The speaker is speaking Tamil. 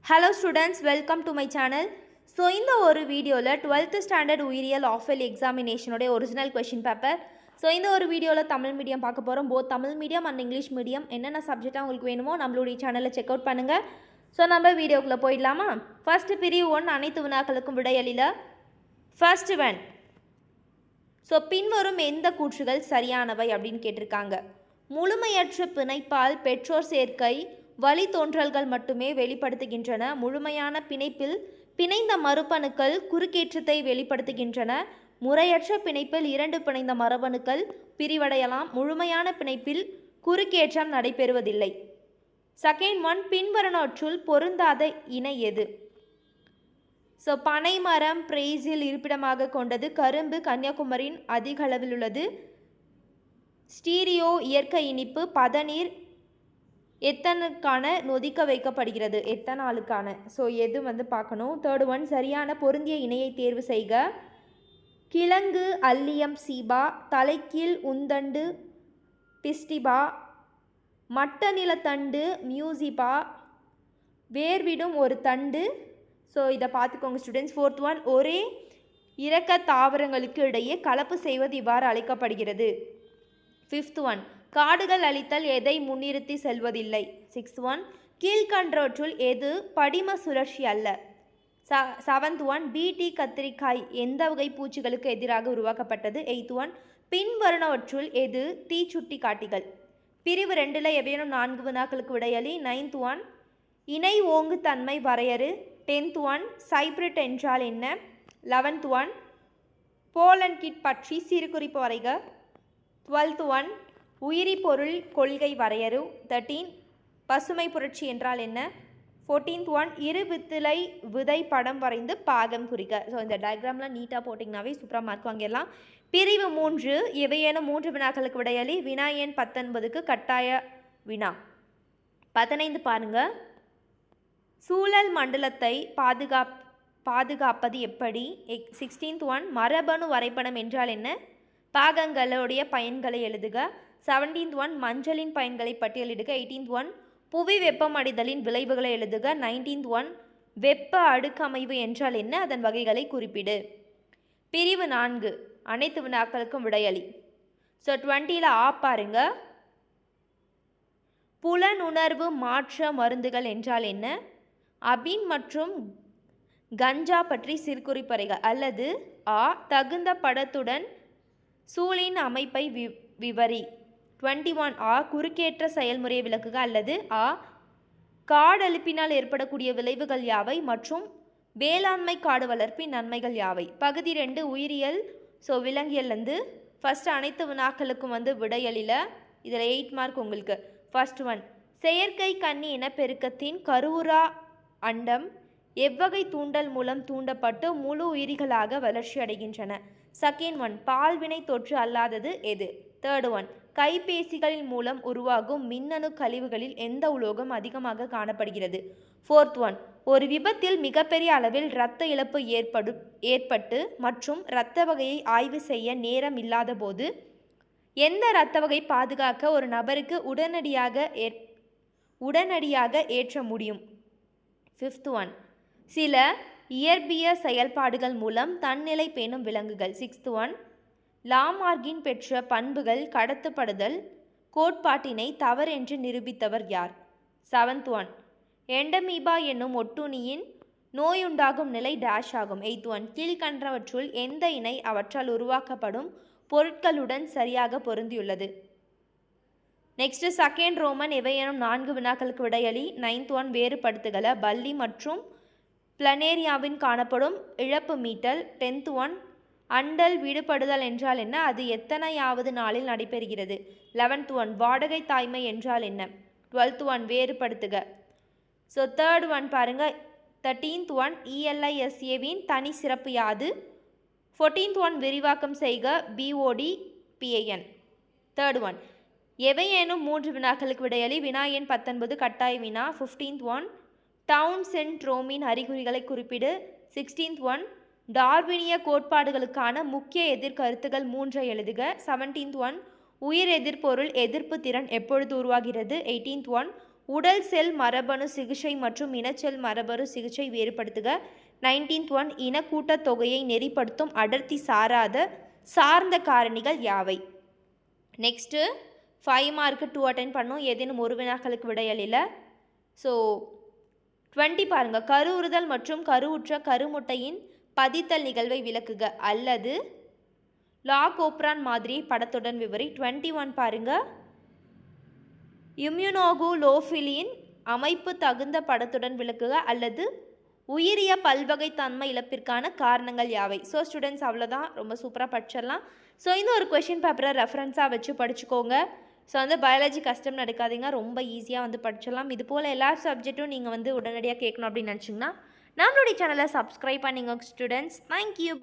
Hello students, welcome to my channel. So இந்த ஒரு வீடியோவில் 12th ஸ்டாண்டர்ட் உயிரியல் ஆஃபெல் எக்ஸாமினேஷனோட ஒரிஜினல் கொஷின் பேப்பர். ஸோ இந்த ஒரு வீடியோவில் தமிழ் மீடியம் பார்க்க போகிறோம். Both Tamil medium and English medium என்னென்ன சப்ஜெக்டாக உங்களுக்கு வேணுமோ நம்மளுடைய சேனலில் செக் அவுட் பண்ணுங்கள். ஸோ நம்ம வீடியோக்குள்ளே போயிடலாமா? ஃபர்ஸ்ட் பிரிவு 1 அனைத்து வினாக்களுக்கும் விடையளில. ஃபர்ஸ்ட் ஒன், ஸோ பின்வரும் எந்த கூற்றுகள் சரியானவை அப்படின்னு கேட்டிருக்காங்க. முழுமையற்ற பிணைப்பால் பெற்றோர் சேர்க்கை வழித்தோன்றல்கள் மட்டுமே வெளிப்படுத்துகின்றன. முழுமையான பிணைப்பில் பிணைந்த மரபணுக்கள் குறுக்கேற்றத்தை வெளிப்படுத்துகின்றன. முறையற்ற பிணைப்பில் 2 பிணைந்த மரபணுக்கள் பிரிவடையலாம். முழுமையான பிணைப்பில் குறுக்கேற்றம் நடைபெறுவதில்லை. செகண்ட் ஒன், பின்வருவனவற்றுள் பொருந்தாத இணை எது? ஸோ பனைமரம் பிரேசில் இருப்பிடமாக கொண்டது. கரும்பு கன்னியாகுமரியின் அதிக அளவில் உள்ளது. ஸ்டீரியோ இயற்கை இனிப்பு. பதநீர் எத்தனுக்கான நொதிக்க வைக்கப்படுகிறது? எத்தனாலுக்கான. ஸோ எது பார்க்கணும். தேர்ட் ஒன், சரியான பொருந்திய இணையை தேர்வு செய்க. கிழங்கு அல்லியம் சீபா, தலைக்கீழ் உந்தண்டு பிஸ்டிபா, மட்ட நிலத்தண்டு மியூசிபா, வேர்விடும் ஒரு தண்டு. ஸோ இதை பார்த்துக்கோங்க ஸ்டூடெண்ட்ஸ். ஃபோர்த் ஒன், ஒரே இறக்க தாவரங்களுக்கு இடையே கலப்பு செய்வது இவ்வாறு அழைக்கப்படுகிறது. ஃபிஃப்த் ஒன், காடுகள் அழித்தல் எதை முன்னிறுத்தி செல்வதில்லை? சிக்ஸ்த் ஒன், கீழ்கன்றவற்றுள் எது படிம சுழற்சி அல்ல? செவன்த் ஒன், பீட்டி கத்திரிக்காய் எந்த வகை பூச்சிகளுக்கு எதிராக உருவாக்கப்பட்டது? எய்த் ஒன், பின்வருவனவற்றுள் எது தீச்சுட்டி காட்டிகள்? பிரிவு 2ல் எவையேனும் 4 வினாக்களுக்கு விடையளி. நைன்த் ஒன், இணை ஓங்கு தன்மை வரையறு. 10th ஒன், சைப்ரிட் என்றால் என்ன? 11th ஒன், போலன் கிட் பற்றி சிறு குறிப்பு வரைக. 12th ஒன், உயிரி பொருள் கொள்கை வரையறு. 13, பசுமை புரட்சி என்றால் என்ன? 14th ஒன், இரு வித்திலை விதை படம் வரைந்து பாகம் குறிக்க. ஸோ இந்த டயக்ராம்லாம் நீட்டாக போட்டிங்கனாவே சூப்பராக மார்க் வாங்கிடலாம். பிரிவு 3, எவையேனும் 3 வினாக்களுக்கு விடையளி. வினா எண் 19க்கு கட்டாய வினா. 15 பாருங்கள். சூழல் மண்டலத்தை பாதுகாப்பது எப்படி? 16th ஒன், மரபணு வரைபடம் என்றால் என்ன? பாகங்களுடைய பயன்களை எழுதுக. 17th ஒன், மஞ்சளின் பயன்களை பட்டியலிடுக. 18th ஒன், புவி வெப்பமடைதலின் விளைவுகளை எழுதுக. 19th ஒன், வெப்ப அடுக்கமைவு என்றால் என்ன? அதன் வகைகளை குறிப்பிடு. பிரிவு 4, அனைத்து வினாக்களுக்கும் விடையளி. ஸோ 20ல் பாருங்க. புலனுணர்வு மாற்ற மருந்துகள் என்றால் என்ன? அபின் மற்றும் கஞ்சா பற்றி சிறுகுறிப்பறைக. அல்லது தகுந்த படத்துடன் சூழின் அமைப்பை விவரி. 21 குறுக்கேற்ற செயல்முறையை விளக்குக. அல்லது காடழிப்பினால் ஏற்படக்கூடிய விளைவுகள் யாவை மற்றும் வேளாண்மை காடு வளர்ப்பின் நன்மைகள் யாவை? பகுதி 2 உயிரியல். ஸோ விலங்கியல்லேருந்து ஃபஸ்ட்டு அனைத்து வினாக்களுக்கும் விடையளில. இதில் 8 மார்க் உங்களுக்கு. ஃபர்ஸ்ட் ஒன், செயற்கை கன்னி இனப்பெருக்கத்தின் கருவுரா அண்டம் எவ்வகை தூண்டல் மூலம் தூண்டப்பட்டு முழு உயிரிகளாக வளர்ச்சி அடைகின்றன? செகண்ட் ஒன், பால்வினை தொற்று அல்லாதது எது? தேர்ட் ஒன், கைபேசிகளின் மூலம் உருவாகும் மின்னணு கழிவுகளில் எந்த உலோகம் அதிகமாக காணப்படுகிறது? ஃபோர்த் ஒன், ஒரு விபத்தில் மிகப்பெரிய அளவில் இரத்த இழப்பு ஏற்பட்டு மற்றும் இரத்த வகையை ஆய்வு செய்ய நேரம் இல்லாத போது எந்த இரத்த வகை பாதுகாக்க ஒரு நபருக்கு உடனடியாக ஏற்ற முடியும்? ஃபிஃப்த் ஒன், சில இயற்பிய செயல்பாடுகள் மூலம் தன்னிலை பேணும் விலங்குகள். சிக்ஸ்த் ஒன், லாமார்கின் பெற்ற பண்புகள் கடத்தப்படுதல் கோட்பாட்டினை தவறென்று நிரூபித்தவர் யார்? செவன்த் ஒன், எண்டமீபா என்னும் ஒட்டுண்ணியின் நோயுண்டாகும் நிலை டேஷ் ஆகும். எய்த் ஒன், கீழ்கன்றவற்றுள் எந்த இணை அவற்றால் உருவாக்கப்படும் பொருட்களுடன் சரியாக பொருந்தியுள்ளது? நெக்ஸ்ட் செகண்ட் ரோமன், எவையேனும் 4 வினாக்களுக்கு விடையளி. 9th one, வேறுபடுத்துகள. பல்லி மற்றும் பிளனேரியாவின் காணப்படும் இழப்பு மீட்டல். 10th ஒன், அண்டல் விடுபடுதல் என்றால் என்ன? அது எத்தனையாவது நாளில் நடைபெறுகிறது? 11th ஒன், வாடகை தாய்மை என்றால் என்ன? 12th ஒன், வேறுபடுத்துக. ஸோ தேர்ட் ஒன் பாருங்க. 13th ஒன், ELISAவின் தனி சிறப்பு யாது? 14th ஒன், விரிவாக்கம் செய்க. BOD PAN. தேர்ட் ஒன், எவையேனும் 3 வினாக்களுக்கு விடையளி. வினா எண் 19 கட்டாய வினா. 15th ஒன், டவுன் சிண்ட்ரோமின் அறிகுறிகளை குறிப்பிடு. 16th ஒன், டார்வினிய கோட்பாடுகளுக்கான முக்கிய எதிர்கருத்துகள் 3 எழுதுக. 17th ஒன், உயிர் எதிர்ப்பொருள் எதிர்ப்பு திறன் எப்பொழுது உருவாகிறது? 18th ஒன், உடல் செல் மரபணு சிகிச்சை மற்றும் இனச்செல் மரபணு சிகிச்சை வேறுபடுத்துக. 19th ஒன், இன கூட்டத்தொகையை நெறிப்படுத்தும் அடர்த்தி சார்ந்த காரணிகள் யாவை? நெக்ஸ்ட்டு 5 மார்க்கு 2 அட்டென்ட் பண்ணும். ஏதேனும் ஒரு வினாக்களுக்கு விடையளில. ஸோ 20 பாருங்கள். கருவுறுதல் மற்றும் கருவுற்ற கருமுட்டையின் பதித்தல் நிகழ்வை விளக்குக அல்லது லாகோப்ரான் மாதிரியை படத்துடன் விவரி. 21 பாருங்கள். இம்யூனோகுலோபிலின் அமைப்பு தகுந்த படத்துடன் விளக்குக அல்லது உயிரிய பல்வகைத்தன்மை இழப்பிற்கான காரணங்கள் யாவை? ஸோ ஸ்டூடெண்ட்ஸ் அவ்வளோதான், ரொம்ப சூப்பராக படிச்சிடலாம். ஸோ இந்த ஒரு கொஷின் பேப்பரை ரெஃபரன்ஸாக வச்சு படிச்சுக்கோங்க. ஸோ பயாலஜி கஷ்டம் நடக்காதீங்க, ரொம்ப ஈஸியாக படிச்சிடலாம். இது போல் எல்லா சப்ஜெக்ட்டும் நீங்கள் உடனடியாக கேட்கணும் அப்படின்னு நினச்சிங்கன்னா நம்மளுடைய சேனலை சப்ஸ்கிரைப் பண்ணிங்க ஸ்டூடெண்ட்ஸ். தேங்க்யூ.